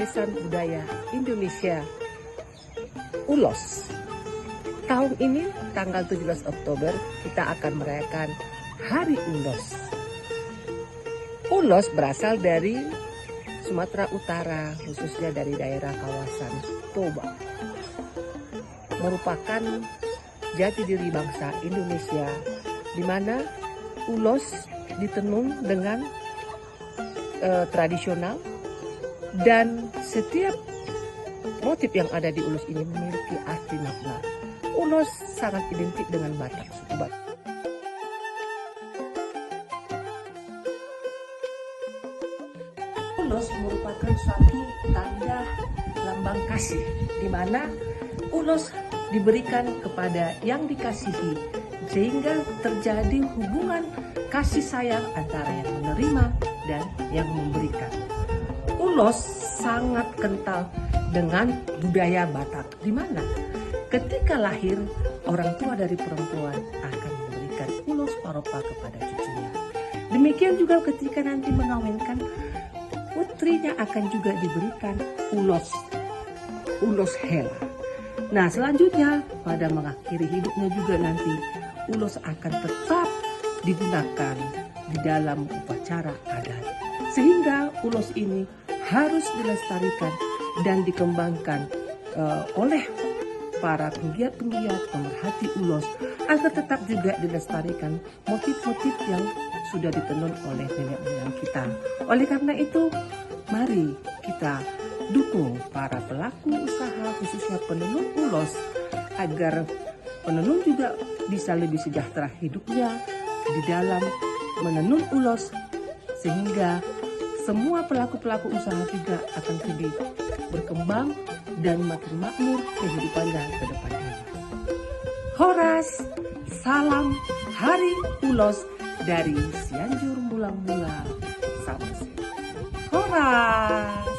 Warisan Budaya Indonesia ULOS. Tahun ini tanggal 17 Oktober kita akan merayakan Hari ULOS. ULOS berasal dari Sumatera Utara, khususnya dari daerah kawasan Toba. Merupakan jati diri bangsa Indonesia, di mana ULOS ditenun dengan tradisional, dan setiap motif yang ada di ULOS ini memiliki arti makna. ULOS sangat identik dengan Batak, suku Batak. ULOS merupakan suatu tanda lambang kasih, di mana ULOS diberikan kepada yang dikasihi, sehingga terjadi hubungan kasih sayang antara yang menerima dan yang memberikan. ULOS sangat kental dengan budaya Batak, di mana ketika lahir, orang tua dari perempuan akan memberikan ulos paropa kepada cucunya. Demikian juga ketika nanti mengawinkan, putrinya akan juga diberikan ulos hela. Nah, selanjutnya pada mengakhiri hidupnya juga nanti ulos akan tetap digunakan di dalam upacara adat. Sehingga ulos ini harus dilestarikan dan dikembangkan oleh para penggiat-penggiat pemerhati ulos, agar tetap juga dilestarikan motif-motif yang sudah ditenun oleh nenek moyang kita. Oleh karena itu, mari kita dukung para pelaku usaha, khususnya penenun ulos, agar penenun juga bisa lebih sejahtera hidupnya di dalam menenun ulos, sehingga semua pelaku-pelaku usaha juga akan lebih berkembang dan makin makmur kehidupannya ke depannya. Horas, salam Hari ULOS dari Cianjur Mula-Mula, Sabese. Horas.